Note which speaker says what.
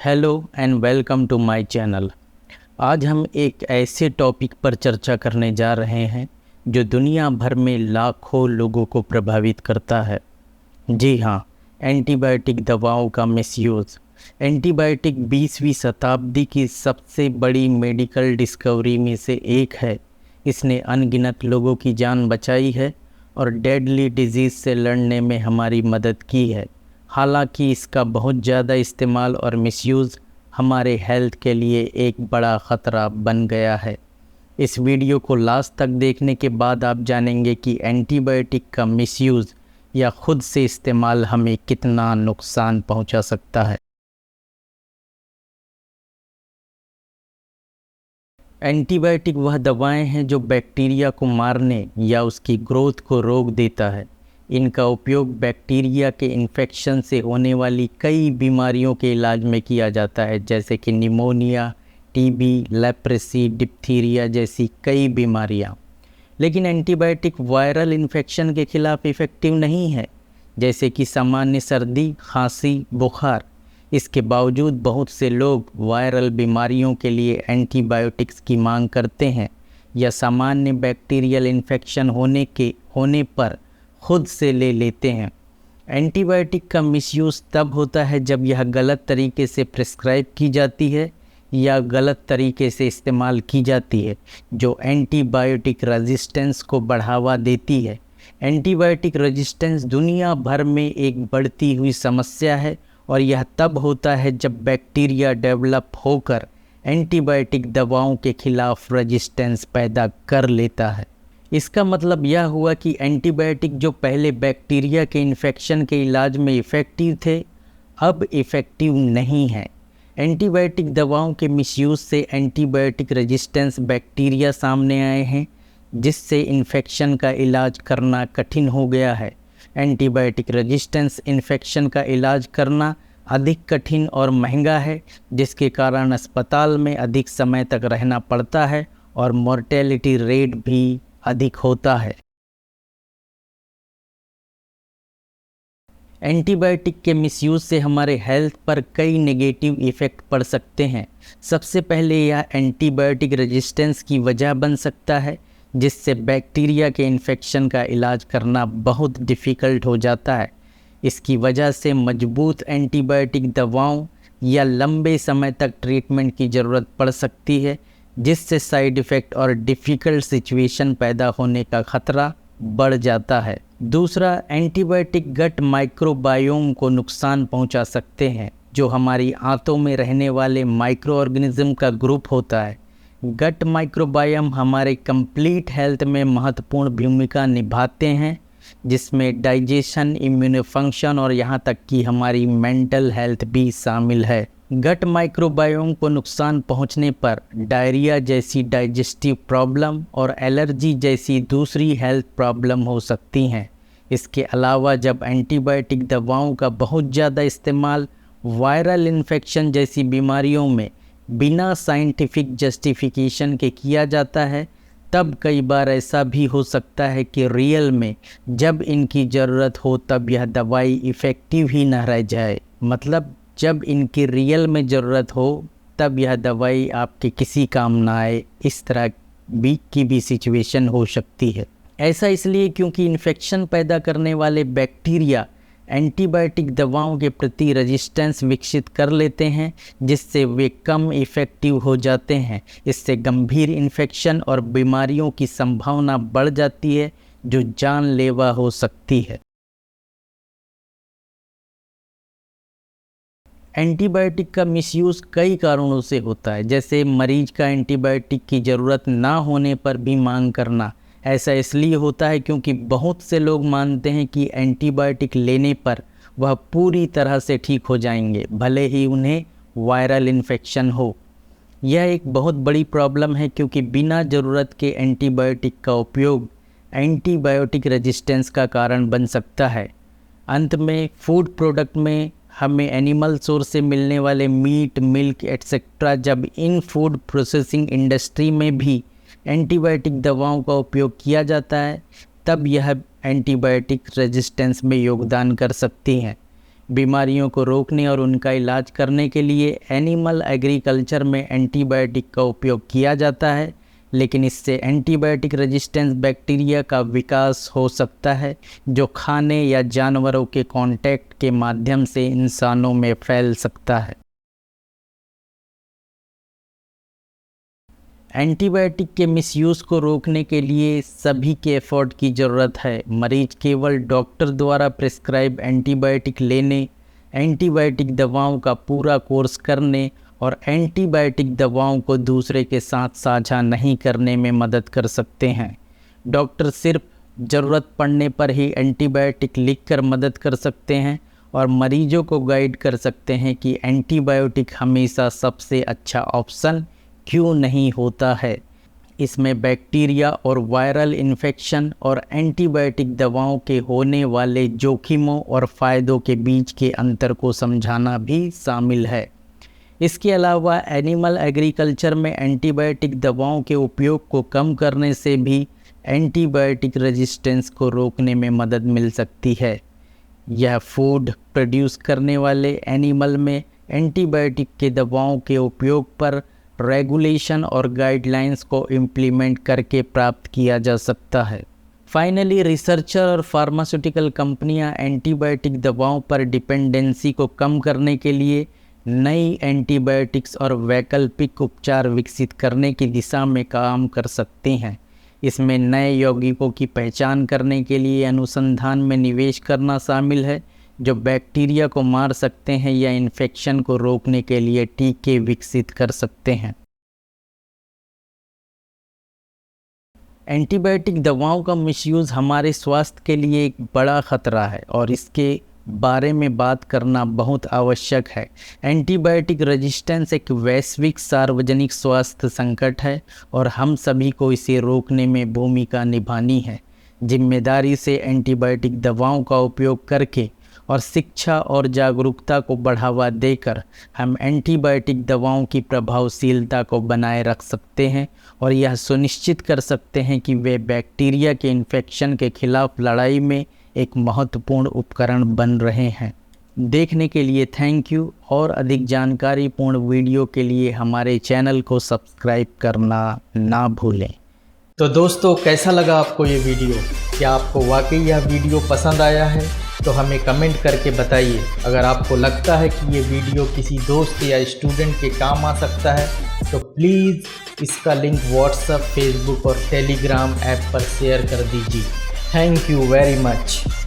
Speaker 1: Hello and welcome to my channel. आज हम एक ऐसे टॉपिक पर चर्चा करने जा रहे हैं जो दुनिया भर में लाखों लोगों को प्रभावित करता है। जी हाँ, एंटीबायोटिक दवाओं का मिसयूज़। एंटीबायोटिक 20वीं शताब्दी की सबसे बड़ी मेडिकल डिस्कवरी में से एक है। इसने अनगिनत लोगों की जान बचाई है और डेडली डिजीज़ से लड़ने में हमारी मदद की है। हालांकि इसका बहुत ज़्यादा इस्तेमाल और मिसयूज़ हमारे हेल्थ के लिए एक बड़ा ख़तरा बन गया है। इस वीडियो को लास्ट तक देखने के बाद आप जानेंगे कि एंटीबायोटिक का मिसयूज़ या खुद से इस्तेमाल हमें कितना नुकसान पहुंचा सकता है। एंटीबायोटिक वह दवाएं हैं जो बैक्टीरिया को मारने या उसकी ग्रोथ को रोक देता है। इनका उपयोग बैक्टीरिया के इन्फेक्शन से होने वाली कई बीमारियों के इलाज में किया जाता है, जैसे कि निमोनिया, टीबी, लेप्रेसी, डिप्थीरिया जैसी कई बीमारियां। लेकिन एंटीबायोटिक वायरल इन्फेक्शन के खिलाफ इफ़ेक्टिव नहीं है, जैसे कि सामान्य सर्दी, खांसी, बुखार। इसके बावजूद बहुत से लोग वायरल बीमारियों के लिए एंटीबायोटिक्स की मांग करते हैं या सामान्य बैक्टीरियल इन्फेक्शन होने पर खुद से ले लेते हैं। एंटीबायोटिक का मिसयूज़ तब होता है जब यह गलत तरीके से प्रिस्क्राइब की जाती है या गलत तरीके से इस्तेमाल की जाती है, जो एंटीबायोटिक रेजिस्टेंस को बढ़ावा देती है। एंटीबायोटिक रेजिस्टेंस दुनिया भर में एक बढ़ती हुई समस्या है और यह तब होता है जब बैक्टीरिया डेवलप होकर एंटीबायोटिक दवाओं के खिलाफ रेजिस्टेंस पैदा कर लेता है। इसका मतलब यह हुआ कि एंटीबायोटिक जो पहले बैक्टीरिया के इन्फेक्शन के इलाज में इफ़ेक्टिव थे, अब इफ़ेक्टिव नहीं है। एंटीबायोटिक दवाओं के मिसयूज़ से एंटीबायोटिक रेजिस्टेंस बैक्टीरिया सामने आए हैं, जिससे इन्फेक्शन का इलाज करना कठिन हो गया है। एंटीबायोटिक रेजिस्टेंस इन्फेक्शन का इलाज करना अधिक कठिन और महंगा है, जिसके कारण अस्पताल में अधिक समय तक रहना पड़ता है और मोर्टेलिटी रेट भी अधिक होता है। एंटीबायोटिक के मिसयूज़ से हमारे हेल्थ पर कई नेगेटिव इफ़ेक्ट पड़ सकते हैं। सबसे पहले यह एंटीबायोटिक रेजिस्टेंस की वजह बन सकता है, जिससे बैक्टीरिया के इन्फेक्शन का इलाज करना बहुत डिफ़िकल्ट हो जाता है। इसकी वजह से मजबूत एंटीबायोटिक दवाओं या लंबे समय तक ट्रीटमेंट की ज़रूरत पड़ सकती है, जिससे साइड इफ़ेक्ट और डिफ़िकल्ट सिचुएशन पैदा होने का ख़तरा बढ़ जाता है। दूसरा, एंटीबायोटिक गट माइक्रोबायोम को नुकसान पहुंचा सकते हैं, जो हमारी आंतों में रहने वाले माइक्रो ऑर्गेनिज्म का ग्रुप होता है। गट माइक्रोबायोम हमारे कंप्लीट हेल्थ में महत्वपूर्ण भूमिका निभाते हैं, जिसमें डाइजेशन, इम्यून फंक्शन और यहाँ तक कि हमारी मेंटल हेल्थ भी शामिल है। गट माइक्रोबायोम को नुकसान पहुंचने पर डायरिया जैसी डाइजेस्टिव प्रॉब्लम और एलर्जी जैसी दूसरी हेल्थ प्रॉब्लम हो सकती हैं। इसके अलावा जब एंटीबायोटिक दवाओं का बहुत ज़्यादा इस्तेमाल वायरल इन्फेक्शन जैसी बीमारियों में बिना साइंटिफिक जस्टिफिकेशन के किया जाता है, तब कई बार ऐसा भी हो सकता है कि रियल में जब इनकी ज़रूरत हो तब यह दवाई इफ़ेक्टिव ही न रह जाए। मतलब जब इनकी रियल में ज़रूरत हो तब यह दवाई आपके किसी काम ना आए, इस तरह की भी सिचुएशन हो सकती है। ऐसा इसलिए क्योंकि इन्फेक्शन पैदा करने वाले बैक्टीरिया एंटीबायोटिक दवाओं के प्रति रेजिस्टेंस विकसित कर लेते हैं, जिससे वे कम इफ़ेक्टिव हो जाते हैं। इससे गंभीर इन्फेक्शन और बीमारियों की संभावना बढ़ जाती है, जो जानलेवा हो सकती है। एंटीबायोटिक का मिसयूज़ कई कारणों से होता है, जैसे मरीज का एंटीबायोटिक की ज़रूरत ना होने पर भी मांग करना। ऐसा इसलिए होता है क्योंकि बहुत से लोग मानते हैं कि एंटीबायोटिक लेने पर वह पूरी तरह से ठीक हो जाएंगे, भले ही उन्हें वायरल इन्फेक्शन हो। यह एक बहुत बड़ी प्रॉब्लम है, क्योंकि बिना ज़रूरत के एंटीबायोटिक का उपयोग एंटीबायोटिक रेजिस्टेंस का कारण बन सकता है। अंत में फूड प्रोडक्ट में हमें एनिमल सोर्स से मिलने वाले मीट, मिल्क एट्सेट्रा, जब इन फूड प्रोसेसिंग इंडस्ट्री में भी एंटीबायोटिक दवाओं का उपयोग किया जाता है, तब यह एंटीबायोटिक रेजिस्टेंस में योगदान कर सकती हैं। बीमारियों को रोकने और उनका इलाज करने के लिए एनिमल एग्रीकल्चर में एंटीबायोटिक का उपयोग किया जाता है, लेकिन इससे एंटीबायोटिक रेजिस्टेंस बैक्टीरिया का विकास हो सकता है जो खाने या जानवरों के कांटेक्ट के माध्यम से इंसानों में फैल सकता है। एंटीबायोटिक के मिसयूज़ को रोकने के लिए सभी के एफर्ट की ज़रूरत है। मरीज केवल डॉक्टर द्वारा प्रिस्क्राइब एंटीबायोटिक लेने, एंटीबायोटिक दवाओं का पूरा कोर्स करने और एंटीबायोटिक दवाओं को दूसरे के साथ साझा नहीं करने में मदद कर सकते हैं। डॉक्टर सिर्फ ज़रूरत पड़ने पर ही एंटीबायोटिक लिखकर मदद कर सकते हैं और मरीजों को गाइड कर सकते हैं कि एंटीबायोटिक हमेशा सबसे अच्छा ऑप्शन क्यों नहीं होता है। इसमें बैक्टीरिया और वायरल इन्फेक्शन और एंटीबायोटिक दवाओं के होने वाले जोखिमों और फ़ायदों के बीच के अंतर को समझाना भी शामिल है। इसके अलावा एनिमल एग्रीकल्चर में एंटीबायोटिक दवाओं के उपयोग को कम करने से भी एंटीबायोटिक रेजिस्टेंस को रोकने में मदद मिल सकती है। यह फूड प्रोड्यूस करने वाले एनिमल में एंटीबायोटिक के दवाओं के उपयोग पर रेगुलेशन और गाइडलाइंस को इम्प्लीमेंट करके प्राप्त किया जा सकता है। फाइनली, रिसर्चर और फार्मास्यूटिकल कंपनियां एंटीबायोटिक दवाओं पर डिपेंडेंसी को कम करने के लिए नई एंटीबायोटिक्स और वैकल्पिक उपचार विकसित करने की दिशा में काम कर सकते हैं। इसमें नए यौगिकों की पहचान करने के लिए अनुसंधान में निवेश करना शामिल है जो बैक्टीरिया को मार सकते हैं या इन्फेक्शन को रोकने के लिए टीके विकसित कर सकते हैं। एंटीबायोटिक दवाओं का मिसयूज़ हमारे स्वास्थ्य के लिए एक बड़ा खतरा है और इसके बारे में बात करना बहुत आवश्यक है। एंटीबायोटिक रेजिस्टेंस एक वैश्विक सार्वजनिक स्वास्थ्य संकट है और हम सभी को इसे रोकने में भूमिका निभानी है। जिम्मेदारी से एंटीबायोटिक दवाओं का उपयोग करके और शिक्षा और जागरूकता को बढ़ावा देकर हम एंटीबायोटिक दवाओं की प्रभावशीलता को बनाए रख सकते हैं और यह सुनिश्चित कर सकते हैं कि वे बैक्टीरिया के इन्फेक्शन के खिलाफ लड़ाई में एक महत्वपूर्ण उपकरण बन रहे हैं। देखने के लिए थैंक यू और अधिक जानकारीपूर्ण वीडियो के लिए हमारे चैनल को सब्सक्राइब करना ना भूलें।
Speaker 2: तो दोस्तों, कैसा लगा आपको ये वीडियो? क्या आपको वाकई यह वीडियो पसंद आया है? तो हमें कमेंट करके बताइए। अगर आपको लगता है कि ये वीडियो किसी दोस्त या स्टूडेंट के काम आ सकता है तो प्लीज़ इसका लिंक व्हाट्सएप, फेसबुक और टेलीग्राम ऐप पर शेयर कर दीजिए। Thank you very much.